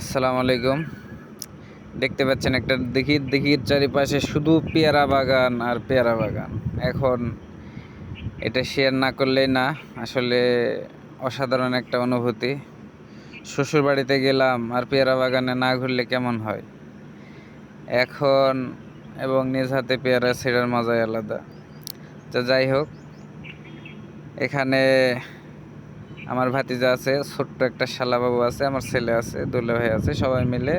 আসসালামু আলাইকুম। দেখতে পাচ্ছেন একটা দিঘির দিঘির চারিপাশে শুধু পেয়ারা বাগান আর পেয়ারা বাগান। এখন এটা শেয়ার না করলেই না। আসলে অসাধারণ একটা অনুভূতি। শ্বশুর বাড়িতে গেলাম আর পেয়ারা বাগানে না ঘুরলে কেমন হয়। এখন এবং নিজ হাতে পেয়ারা ছেঁড়ার মজাই আলাদা। তো যাই হোক, এখানে আমার ভাতিজা আছে, ছোট্ট একটা শালাবাবু আছে, আমার ছেলে আছে, দুলা ভাই আছে, সবাই মিলে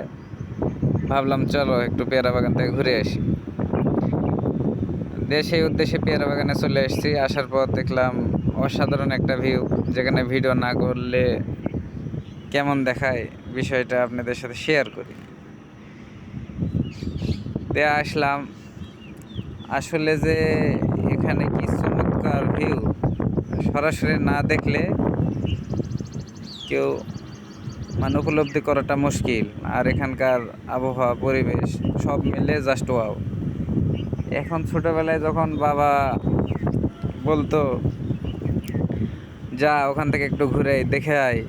ভাবলাম চলো একটু পেয়ারা বাগান থেকে ঘুরে আসি। সেই উদ্দেশ্যে পেয়ারা বাগানে চলে এসেছি। আসার পর দেখলাম অসাধারণ একটা ভিউ, যেখানে ভিডিও না করলে কেমন দেখায় বিষয়টা আপনাদের সাথে শেয়ার করি। আসলাম, আসলে যে এখানে কি চমৎকার ভিউ, সরাসরি না দেখলে কেউ উপলব্ধি করাটা মুশকিল। আর এখানকার আবহাওয়া, পরিবেশ সব মিলে জাস্ট ওয়াও। এখন ছোটবেলায় যখন বাবা বলতো যা ওখান থেকে একটু ঘুরে দেখে আয়,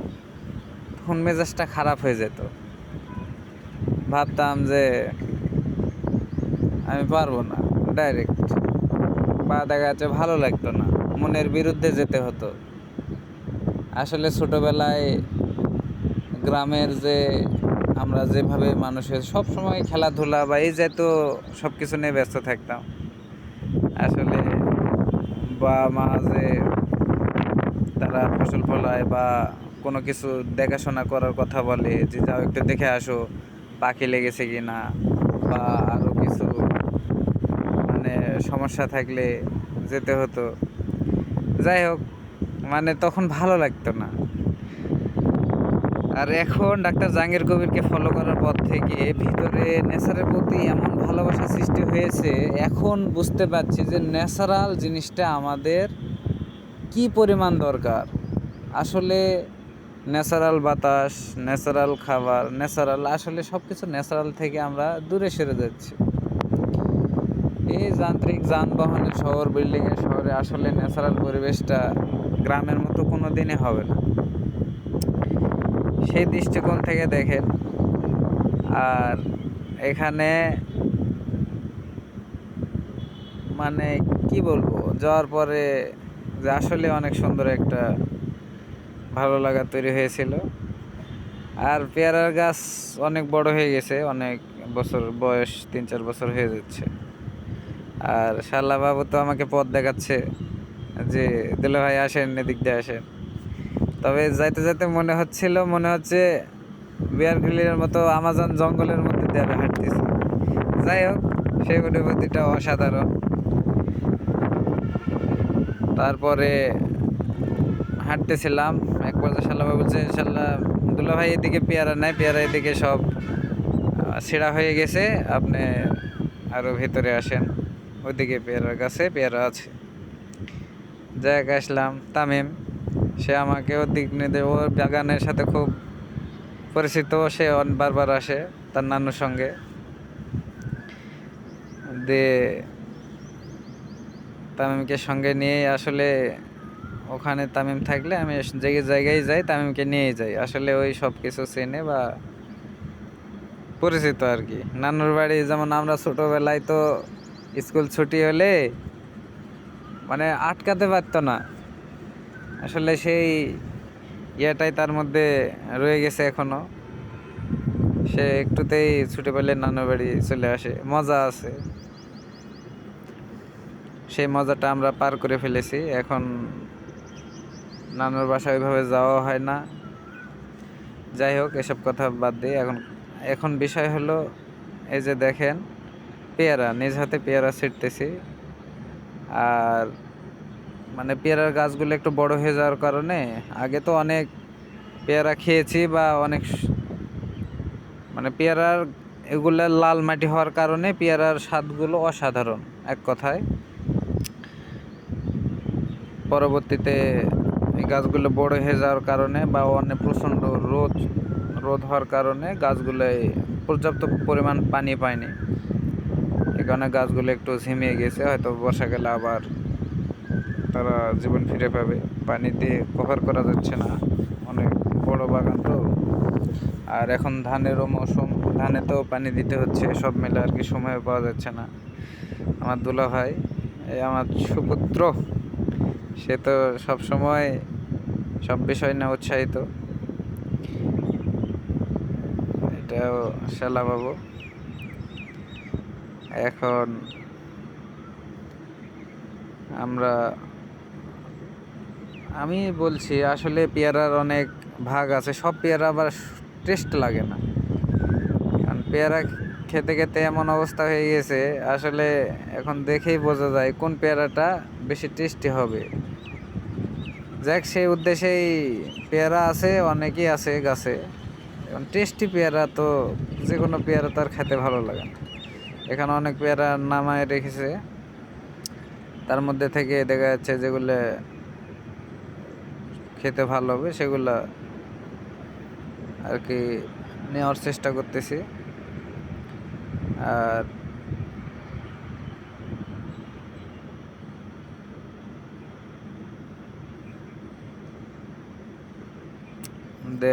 তখন মেজাজটা খারাপ হয়ে যেত। ভাবতাম যে আমি পারবো না, ডাইরেক্ট, বা দেখা যাচ্ছে ভালো লাগতো না, মনের বিরুদ্ধে যেতে হতো। আসলে ছোটবেলায় গ্রামের যে আমরা যেভাবে মানুষের সব সময় খেলাধুলা বা এই যেহেতু সব কিছু নিয়ে ব্যস্ত থাকতাম, আসলে বা মা যে তারা ফসল ফলায় বা কোনো কিছু দেখাশোনা করার কথা বলে যে যাও একটু দেখে আসো পাখি লেগেছে কি না, বা আরও কিছু সমস্যা থাকলে যেতে হতো। যাই হোক, তখন ভালো লাগতো না। আর এখন ডাক্তার জাহাঙ্গীর কবিরকে ফলো করার পর থেকে ভিতরে নেচারের প্রতি এমন ভালোবাসা সৃষ্টি হয়েছে, এখন বুঝতে পারছি যে ন্যাচারাল জিনিসটা আমাদের কি পরিমাণ দরকার। আসলে ন্যাচারাল বাতাস, ন্যাচারাল খাবার, ন্যাচারাল, আসলে সব কিছু ন্যাচারাল থেকে আমরা দূরে সরে যাচ্ছি। এই যান্ত্রিক যানবাহনের শহর, বিল্ডিংয়ের শহরে আসলে ন্যাচারাল পরিবেশটা গ্রামের মতো কোনো দিনে হবে না। সেই দৃষ্টিকোণ থেকে দেখেন। আর এখানে কি বলবো, যাওয়ার পরে যে আসলে অনেক সুন্দর একটা ভালো লাগা তৈরি হয়েছিল। আর পেয়ারার গাছ অনেক বড় হয়ে গেছে, অনেক বছর বয়স, 3-4 বছর হয়ে যাচ্ছে। আর শালা বাবু তো আমাকে পথ দেখাচ্ছে যে দিল ভাই আসেন, এদিক দিয়ে আসেন। তবে যাইতে যাইতে মনে হচ্ছে বিয়ার গ্রিলের মতো আমাজন জঙ্গলের মধ্যে দিয়ে আমি হাঁটতেছি। যাই হোক, সেই অনুভূতিটা অসাধারণ। তারপরে হাঁটতেছিলাম, এক পর্যায়ে শাল্লা বলছে, শাল্লা দুলা ভাই এদিকে পেয়ারা নাই, পেয়ারা এদিকে সব ছেঁড়া হয়ে গেছে, আপনি আরও ভেতরে আসেন, ওইদিকে পেয়ারার গাছে পেয়ারা আছে। জায়গা আসলাম, তামিম, সে আমাকে ওর দিক নিয়ে, ওর বাগানের সাথে খুব পরিচিত, সে বারবার আসে তার নানুর সঙ্গে। দিয়ে তামিমকে সঙ্গে নিয়ে আসলে ওখানে তামিম থাকলে আমি যে জায়গায় যাই তামিমকে নিয়েই যাই। আসলে ওই সব কিছু চেনে বা পরিচিত আর কি। নানুর বাড়ি যেমন আমরা ছোটোবেলায় তো স্কুল ছুটি হলে আটকাতে পারতো না। আসলে সেই ইয়েটাই তার মধ্যে রয়ে গেছে এখনও। সে একটুতেই ছুটি পেলে নানুর বাড়ি চলে আসে, মজা আছে। সেই মজাটা আমরা পার করে ফেলেছি। এখন নানুর বাসায় ওইভাবে যাওয়া হয় না। যাই হোক, এসব কথা বাদ দিয়ে এখন বিষয় হলো, এই যে দেখেন পেয়ারা, নিজ হাতে পেয়ারা ছিঁড়তেছি। আর পেয়ারার গাছগুলো একটু বড় হয়ে যাওয়ার কারণে, আগে তো অনেক পেয়ারা খেয়েছি বা অনেক পেয়ারার এগুলা লাল মাটি হওয়ার কারণে পেয়ারার স্বাদগুলো অসাধারণ এক কথায়। পরবর্তীতে এই গাছগুলো বড় হয়ে যাওয়ার কারণে বা অনেক প্রচণ্ড রোদ হওয়ার কারণে গাছগুলোয় পর্যাপ্ত পরিমাণ পানি পায়নি। এই কারণে গাছগুলো একটু ঝিমিয়ে গেছে। হয়তো বর্ষাকালে আবার তারা জীবন ফিরে পাবে। পানি দিয়ে কভার করা যাচ্ছে না, অনেক বড় বাগান তো। আর এখন ধানেরও মৌসুম, ধানে তো পানি দিতে হচ্ছে, সব মিলে আর কি সময় পাওয়া যাচ্ছে না। আমার দুলা ভাই, এই আমার সুপুত্র, সে তো সব সময় সব বিষয় না উৎসাহিত। এটাও শালা বাবু। এখন আমি বলছি আসলে পেয়ারার অনেক ভাগ আছে, সব পেয়ারা আবার টেস্ট লাগে না। কারণ পেয়ারা খেতে খেতে এমন অবস্থা হয়ে গেছে, আসলে এখন দেখেই বোঝা যায় কোন পেয়ারাটা বেশি টেস্টি হবে। যাক, সেই উদ্দেশ্যেই পেয়ারা আছে, অনেকই আছে গাছে। এখন টেস্টি পেয়ারা তো যে কোনো পেয়ারা তো আর খেতে ভালো লাগে না। এখানে অনেক পেয়ারা নামায় রেখেছে, তার মধ্যে থেকে দেখা যাচ্ছে যেগুলো খেতে ভালো হবে সেগুলা আর কি নেওয়ার চেষ্টা করতেছি। আর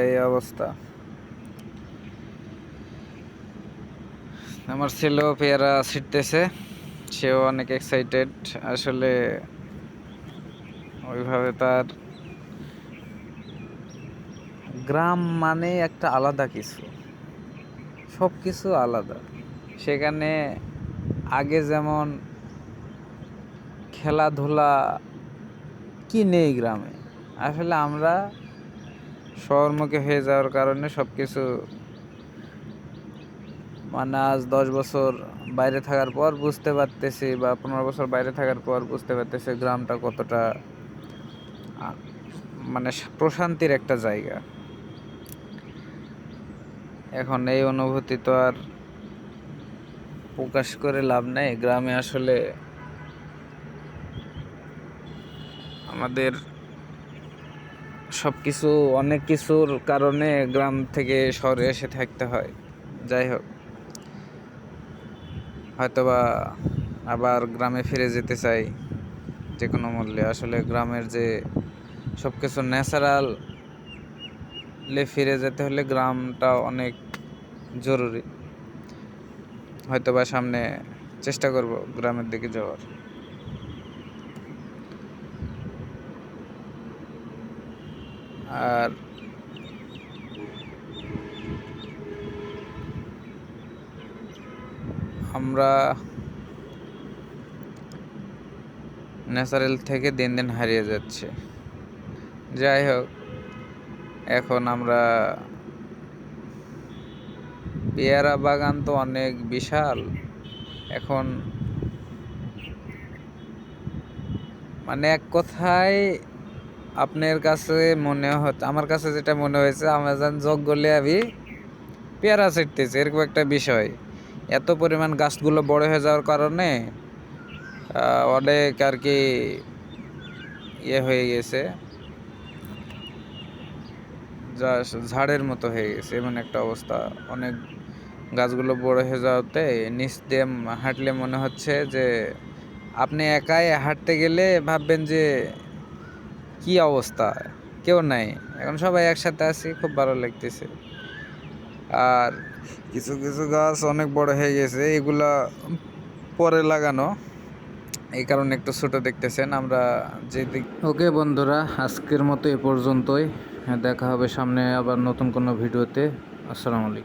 এই অবস্থা। আমার ছেলেও পেয়ারা ছিটতেছে, সেও অনেক এক্সাইটেড। আসলে ওইভাবে তার গ্রাম মানে একটা আলাদা কিছু, সব কিছু আলাদা। সেখানে আগে যেমন খেলাধুলা কি নেই গ্রামে, আসলে আমরা শহরমুখী হয়ে যাওয়ার কারণে সব কিছু মানে আজ 10 বছর বাইরে থাকার পর বুঝতে পারতেছি, বা 15 বছর বাইরে থাকার পর বুঝতে পারতেছি গ্রামটা কতটা মানে প্রশান্তির একটা জায়গা। এখন এই অনুভূতি তো আর প্রকাশ করে লাভ নেই। গ্রামে আসলে আমাদের সব কিছু, অনেক কিছুর কারণে গ্রাম থেকে শহরে এসে থাকতে হয়। যাই হোক, হয়তোবা আবার গ্রামে ফিরে যেতে চাই যে কোনো মূল্যে। আসলে গ্রামের যে সব কিছু ন্যাচারালে ফিরে যেতে হলে গ্রামটা অনেক জরুরি। হয়তোবা সামনে চেষ্টা করব গ্রামের দিকে যাওয়ার। আর আমরা ন্যাচারাল থেকে দিন দিন হারিয়ে যাচ্ছে। যাই হোক, এখন আমরা পেয়ারা বাগান তো অনেক বিশাল। এখন মানে এক কথায় আপনার কাছে মনে হচ্ছে, আমার কাছে যেটা মনে হয়েছে, আমাজন জঙ্গলে আমি পেয়ারা ছিটতেছে, এরকম একটা বিষয়। এত পরিমাণ গাছগুলো বড় হয়ে যাওয়ার কারণে অনেক আর কি ইয়ে হয়ে গেছে, যা ঝাড়ের মতো হয়ে গেছে এমন একটা অবস্থা। অনেক গাছগুলো বড় হয়ে যাওয়াতে নিচ দিয়ে হাঁটলে মনে হচ্ছে যে আপনি একাই হাঁটতে গেলে ভাববেন যে কি অবস্থা, কেউ নাই, এখন সবাই একসাথে আছি, খুব ভালো লাগতেছে। আর কিছু কিছু গাছ অনেক বড় হয়ে গেছে, এগুলা পরে লাগানো, এই কারণে একটু ছোট দেখতেছেন আমরা যেদিক। ওকে বন্ধুরা, আজকের মতো এ পর্যন্তই। দেখা হবে সামনে আবার নতুন কোনো ভিডিওতে। আসসালামু আলাইকুম।